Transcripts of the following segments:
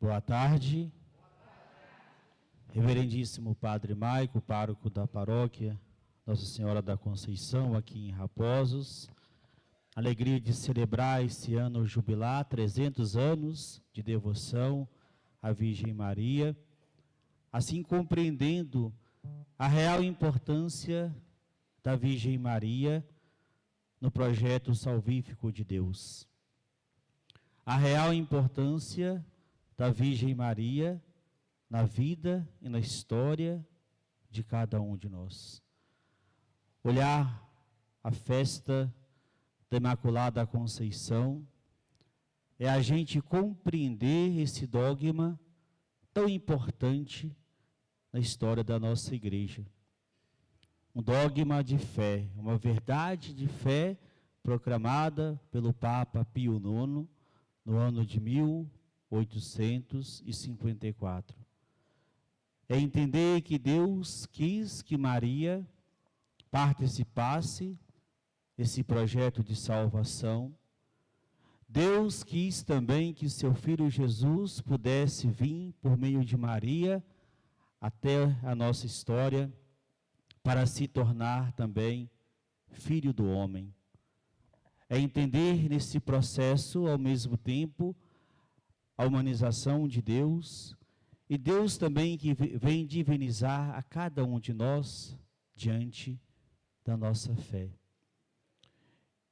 Boa tarde. Reverendíssimo Padre Maico, pároco da paróquia Nossa Senhora da Conceição, aqui em Raposos. Alegria de celebrar esse ano jubilar, 300 anos de devoção à Virgem Maria, assim compreendendo a real importância da Virgem Maria no projeto salvífico de Deus. A real importância da Virgem Maria na vida e na história de cada um de nós. Olhar a festa da Imaculada Conceição é a gente compreender esse dogma tão importante na história da nossa igreja. Um dogma de fé, uma verdade de fé proclamada pelo Papa Pio IX no ano de 1854. É entender que Deus quis que Maria participasse desse projeto de salvação. Deus quis também que seu Filho Jesus pudesse vir por meio de Maria até a nossa história para se tornar também Filho do homem. É entender nesse processo, ao mesmo tempo, a humanização de Deus, e Deus também que vem divinizar a cada um de nós diante da nossa fé.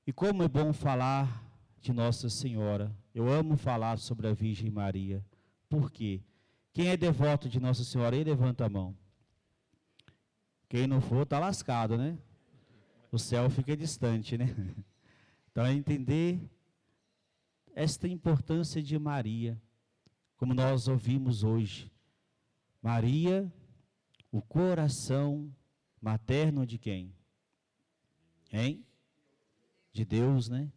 E como é bom falar de Nossa Senhora. Eu amo falar sobre a Virgem Maria. Por quê? Quem é devoto de Nossa Senhora aí, levanta a mão. Quem não for, está lascado, né? O céu fica distante, né? Então, é entender esta importância de Maria, como nós ouvimos hoje. Maria, o coração materno de quem? Hein? De Deus, né?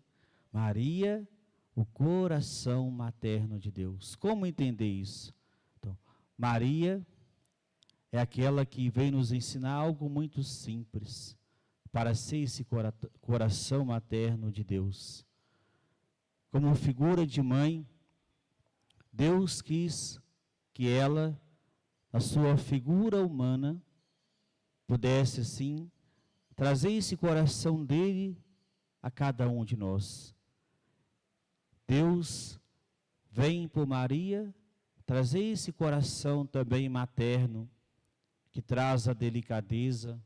Maria, o coração materno de Deus. Como entender isso? Então, Maria é aquela que vem nos ensinar algo muito simples, para ser esse coração materno de Deus. Como figura de mãe, Deus quis que ela, a sua figura humana, pudesse assim trazer esse coração dele a cada um de nós. Deus vem por Maria trazer esse coração também materno, que traz a delicadeza,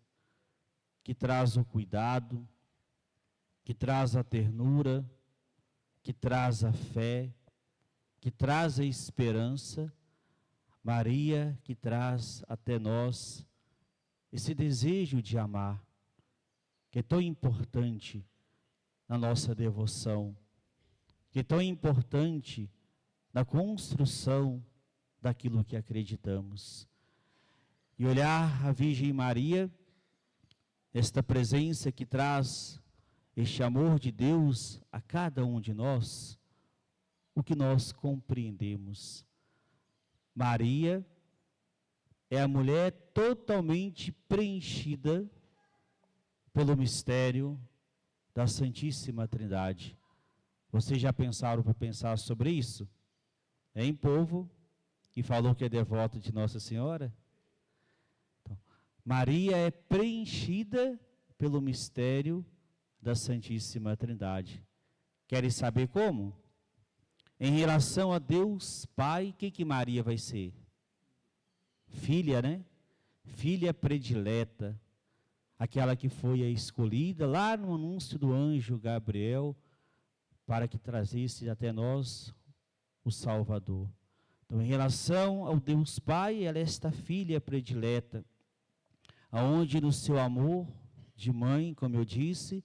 que traz o cuidado, que traz a ternura, que traz a fé, que traz a esperança. Maria que traz até nós esse desejo de amar, que é tão importante na nossa devoção, que é tão importante na construção daquilo que acreditamos. E olhar a Virgem Maria, esta presença que traz este amor de Deus a cada um de nós, o que nós compreendemos. Maria é a mulher totalmente preenchida pelo mistério da Santíssima Trindade. Vocês já pensaram para pensar sobre isso? Hein, povo? Que falou que é devoto de Nossa Senhora? Então, Maria é preenchida pelo mistério da Santíssima Trindade. Querem saber como? Em relação a Deus Pai, o que Maria vai ser? Filha, né? Filha predileta, aquela que foi a escolhida lá no anúncio do anjo Gabriel, para que trazesse até nós o Salvador. Então, em relação ao Deus Pai, ela é esta filha predileta, aonde no seu amor de mãe, como eu disse,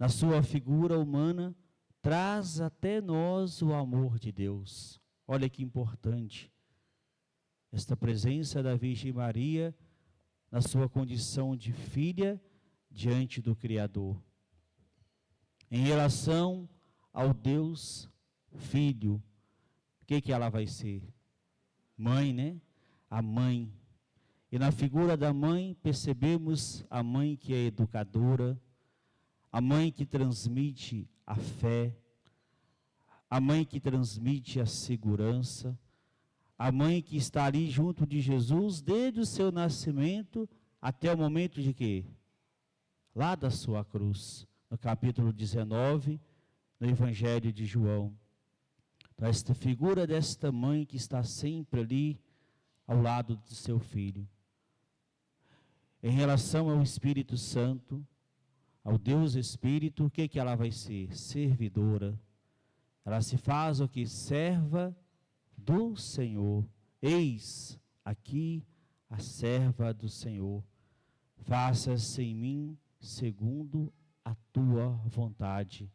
na sua figura humana, traz até nós o amor de Deus. Olha que importante, esta presença da Virgem Maria, na sua condição de filha, diante do Criador. Em relação ao Deus Filho, o que ela vai ser? Mãe, né? A mãe. E na figura da mãe, percebemos a mãe que é educadora, a mãe que transmite a fé, a mãe que transmite a segurança, A mãe que está ali junto de Jesus desde o seu nascimento até o momento de quê? Lá da sua cruz, no capítulo 19, no Evangelho de João. Então, esta figura desta mãe que está sempre ali ao lado do seu filho. Em relação ao Espírito Santo, ao Deus Espírito, o que ela vai ser? Servidora. Ela se faz o que? Serva do Senhor. Eis aqui a serva do Senhor. Faça-se em mim segundo a tua vontade,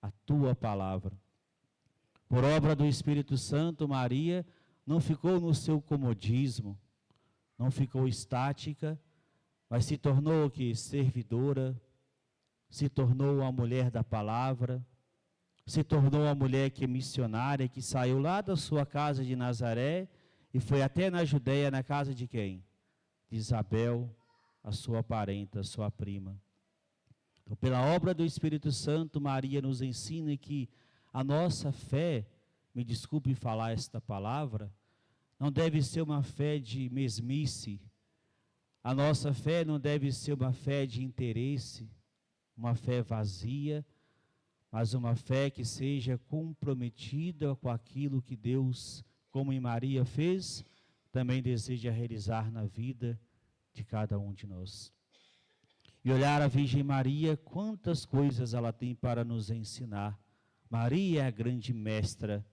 a tua palavra. Por obra do Espírito Santo, Maria não ficou no seu comodismo, não ficou estática, mas se tornou o que? Servidora, se tornou a mulher da palavra, se tornou a mulher que é missionária, que saiu lá da sua casa de Nazaré e foi até na Judéia, na casa de quem? De Isabel, a sua parenta, a sua prima. Então, pela obra do Espírito Santo, Maria nos ensina que a nossa fé, me desculpe falar esta palavra, não deve ser uma fé de mesmice. A nossa fé não deve ser uma fé de interesse, uma fé vazia, mas uma fé que seja comprometida com aquilo que Deus, como em Maria fez, também deseja realizar na vida de cada um de nós. E olhar a Virgem Maria, quantas coisas ela tem para nos ensinar. Maria é a grande mestra,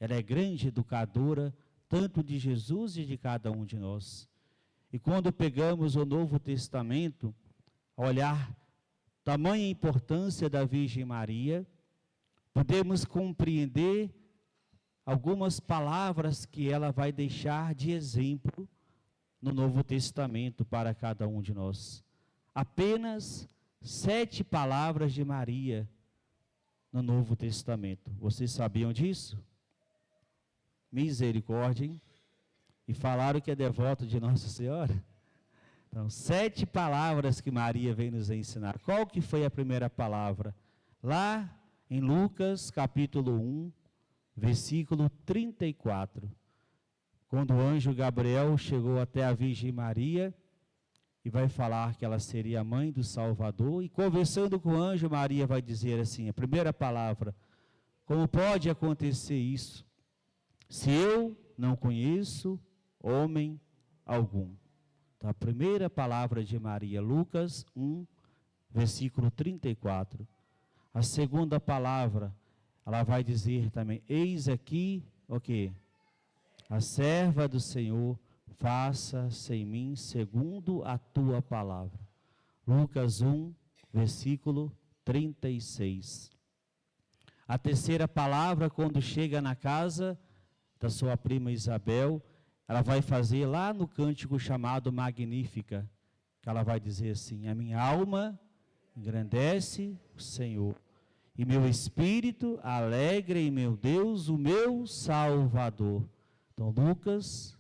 ela é grande educadora, tanto de Jesus e de cada um de nós. E quando pegamos o Novo Testamento, olhar tamanha importância da Virgem Maria, podemos compreender algumas palavras que ela vai deixar de exemplo no Novo Testamento para cada um de nós. Apenas 7 palavras de Maria no Novo Testamento. Vocês sabiam disso? Misericórdia, hein? E falaram que é devoto de Nossa Senhora? Então, 7 palavras que Maria vem nos ensinar. Qual que foi a primeira palavra? Lá em Lucas, capítulo 1, versículo 34. Quando o anjo Gabriel chegou até a Virgem Maria e vai falar que ela seria a mãe do Salvador, e conversando com o anjo, Maria vai dizer assim, a primeira palavra: como pode acontecer isso, se eu não conheço homem algum? Então, a primeira palavra de Maria, Lucas 1, versículo 34. A segunda palavra, ela vai dizer também, eis aqui, o quê? A serva do Senhor, faça-se em mim segundo a tua palavra. Lucas 1, versículo 36. A terceira palavra, quando chega na casa da sua prima Isabel, ela vai fazer lá no cântico chamado Magnífica, que ela vai dizer assim, a minha alma engrandece o Senhor, e meu espírito alegra em meu Deus, o meu Salvador. Então, Lucas,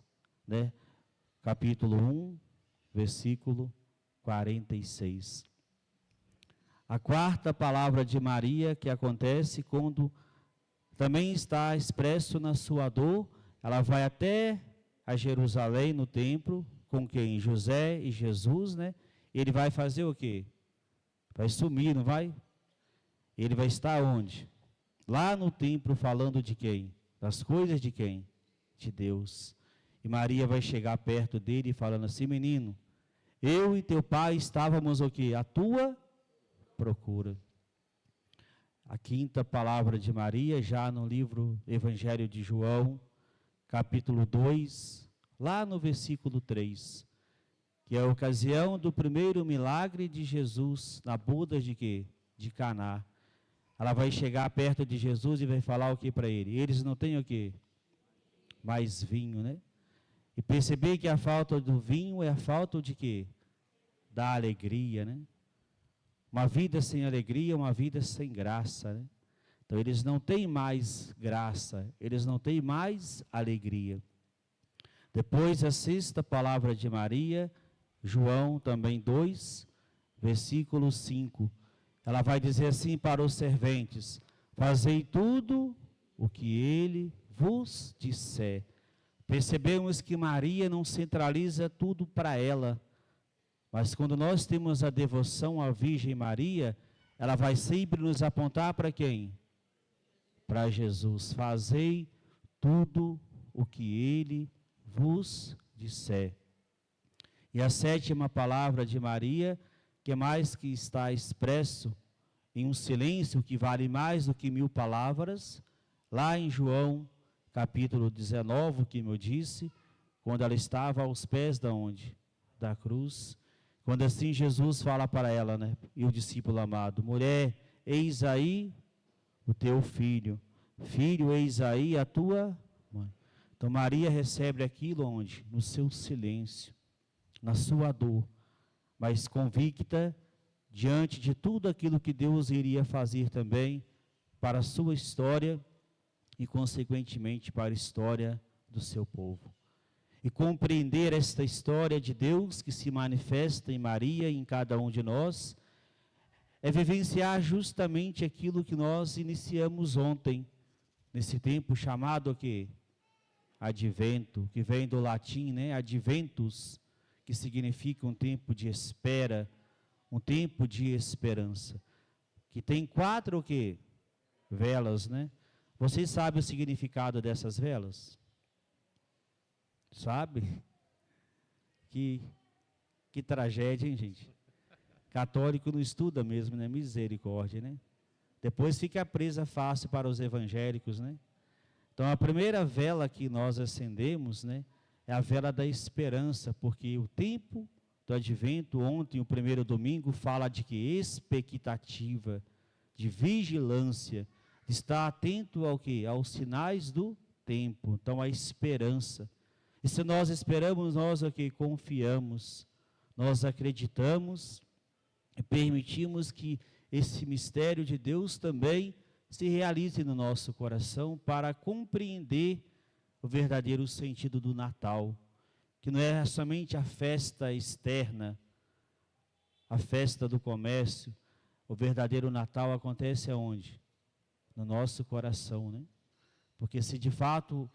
capítulo 1, versículo 46. A quarta palavra de Maria, que acontece quando também está expresso na sua dor, ela vai até a Jerusalém, no templo, com quem? José e Jesus, Ele vai fazer o quê? Vai sumir, não vai? Ele vai estar onde? Lá no templo, falando de quem? Das coisas de quem? De Deus. E Maria vai chegar perto dele, falando assim, menino, eu e teu pai estávamos o quê? À tua procura. A quinta palavra de Maria, já no livro Evangelho de João, capítulo 2, lá no versículo 3, que é a ocasião do primeiro milagre de Jesus na boda de quê? De Caná. Ela vai chegar perto de Jesus e vai falar o que para ele? Eles não têm o quê? Mais vinho, E perceber que a falta do vinho é a falta de quê? Da alegria, Uma vida sem alegria, uma vida sem graça, Então, eles não têm mais graça, eles não têm mais alegria. Depois, a sexta palavra de Maria, João também 2, versículo 5. Ela vai dizer assim para os serventes, fazei tudo o que ele vos disser. Percebemos que Maria não centraliza tudo para ela, mas quando nós temos a devoção à Virgem Maria, ela vai sempre nos apontar para quem? Para Jesus. Fazei tudo o que Ele vos disser. E a sétima palavra de Maria, que é mais que está expresso em um silêncio que vale mais do que 1000 palavras, lá em João, capítulo 19, que eu disse, quando ela estava aos pés da onde? Da cruz. Quando assim Jesus fala para ela, né? E o discípulo amado, mulher, eis aí o teu filho. Filho, eis aí a tua mãe. Então Maria recebe aquilo onde? No seu silêncio, na sua dor, mas convicta diante de tudo aquilo que Deus iria fazer também para a sua história e, consequentemente, para a história do seu povo. E compreender esta história de Deus que se manifesta em Maria e em cada um de nós, é vivenciar justamente aquilo que nós iniciamos ontem, nesse tempo chamado aqui, Advento, que vem do latim, né? Adventus, que significa um tempo de espera, um tempo de esperança, que tem 4 o quê? Velas, né? Vocês sabem o significado dessas velas? Sabe? Que tragédia, hein, gente? Católico não estuda mesmo, né? Misericórdia, né? Depois fica presa fácil para os evangélicos, né? Então, a primeira vela que nós acendemos, né? É a vela da esperança, porque o tempo do advento, ontem, o primeiro domingo, fala de que? Expectativa, de vigilância, de estar atento ao quê? Aos sinais do tempo. Então, a esperança. E se nós esperamos, nós aqui confiamos, nós acreditamos e permitimos que esse mistério de Deus também se realize no nosso coração para compreender o verdadeiro sentido do Natal, que não é somente a festa externa, a festa do comércio. O verdadeiro Natal acontece aonde? No nosso coração, né? Porque se de fato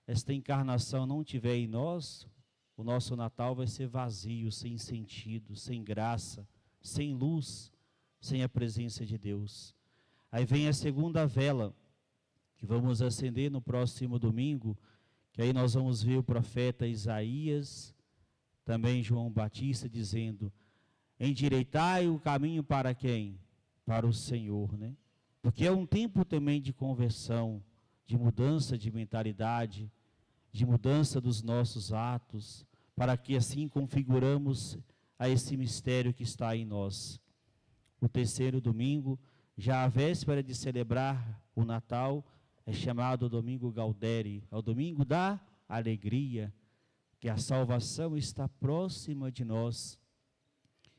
esta encarnação não tiver em nós, o nosso Natal vai ser vazio, sem sentido, sem graça, sem luz, sem a presença de Deus. Aí vem a segunda vela, que vamos acender no próximo domingo, que aí nós vamos ver o profeta Isaías, também João Batista, dizendo: endireitai o caminho para quem? Para o Senhor, né? Porque é um tempo também de conversão, de mudança de mentalidade, de mudança dos nossos atos, para que assim configuramos a esse mistério que está em nós. O terceiro domingo, já a véspera de celebrar o Natal, é chamado Domingo Gaudéri, é o domingo da alegria, que a salvação está próxima de nós.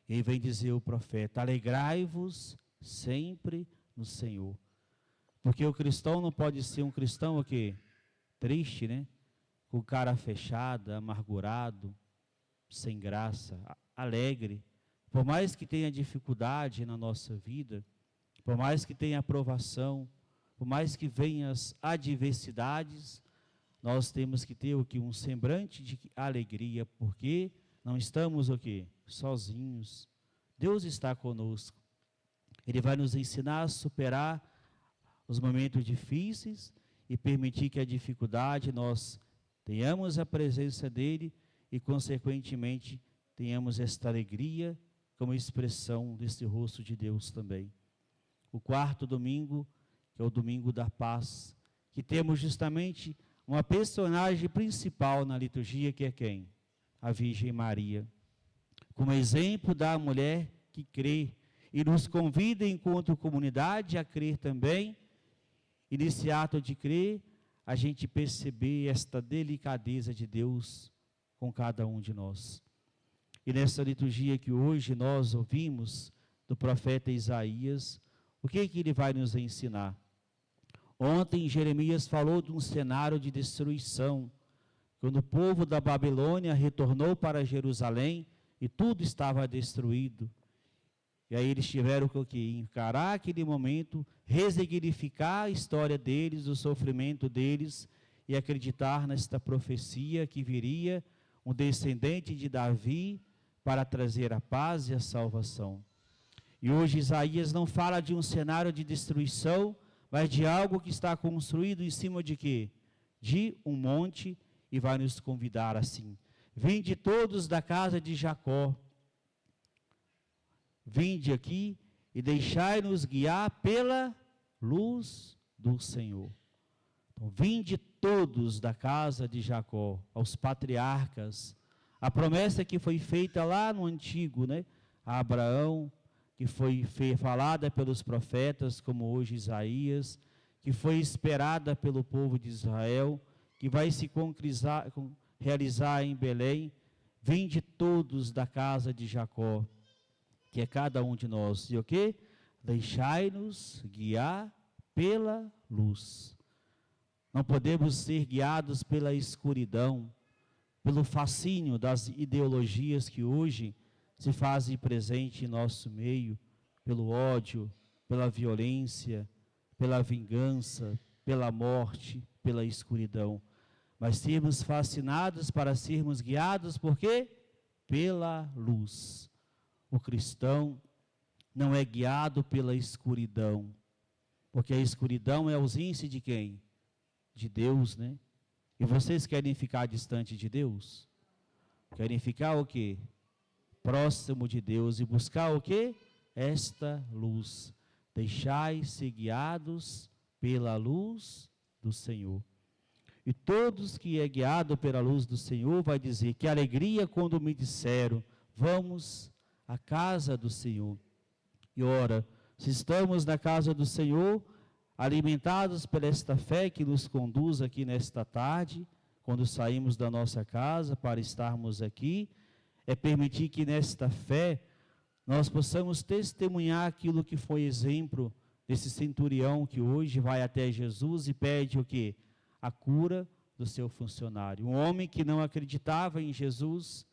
E vem dizer o profeta: alegrai-vos sempre no Senhor. Porque o cristão não pode ser um cristão aqui triste, né? Com cara fechada, amargurado, sem graça, alegre. Por mais que tenha dificuldade na nossa vida, por mais que tenha aprovação, por mais que venham as adversidades, nós temos que ter o que? Um semblante de alegria, porque não estamos o quê? Sozinhos. Deus está conosco. Ele vai nos ensinar a superar os momentos difíceis e permitir que a dificuldade nós tenhamos a presença dele e, consequentemente, tenhamos esta alegria como expressão desse rosto de Deus também. O quarto domingo, que é o domingo da paz, que temos justamente uma personagem principal na liturgia, que é quem? A Virgem Maria. Como exemplo da mulher que crê e nos convida, enquanto comunidade, a crer também. E nesse ato de crer, a gente perceber esta delicadeza de Deus com cada um de nós. E nessa liturgia que hoje nós ouvimos do profeta Isaías, o que ele vai nos ensinar? Ontem Jeremias falou de um cenário de destruição, quando o povo da Babilônia retornou para Jerusalém e tudo estava destruído. E aí eles tiveram que encarar aquele momento, resignificar a história deles, o sofrimento deles, e acreditar nesta profecia que viria um descendente de Davi para trazer a paz e a salvação. E hoje Isaías não fala de um cenário de destruição, mas de algo que está construído em cima de quê? De um monte, e vai nos convidar assim: vinde todos da casa de Jacó, vinde aqui e deixai-nos guiar pela luz do Senhor. Então, vinde todos da casa de Jacó, aos patriarcas. A promessa que foi feita lá no antigo, a Abraão, que foi falada pelos profetas, como hoje Isaías, que foi esperada pelo povo de Israel, que vai se realizar em Belém. Vinde todos da casa de Jacó, que é cada um de nós. E o quê? Deixai-nos guiar pela luz. Não podemos ser guiados pela escuridão, pelo fascínio das ideologias que hoje se fazem presente em nosso meio, pelo ódio, pela violência, pela vingança, pela morte, pela escuridão. Mas sermos fascinados para sermos guiados por quê? Pela luz. O cristão não é guiado pela escuridão, porque a escuridão é a ausência de quem? De Deus, E vocês querem ficar distante de Deus? Querem ficar o quê? Próximo de Deus e buscar o quê? Esta luz. Deixai-se guiados pela luz do Senhor. E todos que é guiado pela luz do Senhor vai dizer: que alegria quando me disseram, vamos à casa do Senhor. E ora, se estamos na casa do Senhor, alimentados por esta fé que nos conduz aqui nesta tarde, quando saímos da nossa casa para estarmos aqui, é permitir que nesta fé nós possamos testemunhar aquilo que foi exemplo desse centurião que hoje vai até Jesus e pede o quê? A cura do seu funcionário. Um homem que não acreditava em Jesus,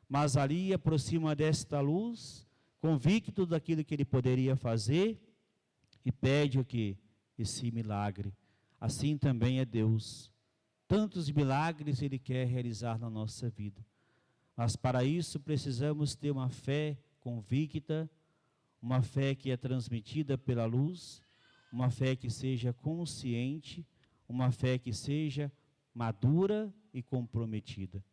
mas ali aproxima desta luz, convicto daquilo que ele poderia fazer, e pede o quê? Esse milagre. Assim também é Deus. Tantos milagres Ele quer realizar na nossa vida. Mas para isso precisamos ter uma fé convicta, uma fé que é transmitida pela luz, uma fé que seja consciente, uma fé que seja madura e comprometida.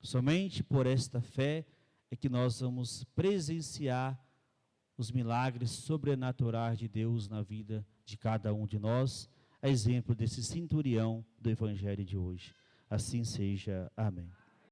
Somente por esta fé é que nós vamos presenciar os milagres sobrenaturais de Deus na vida de cada um de nós, a exemplo desse centurião do Evangelho de hoje. Assim seja. Amém.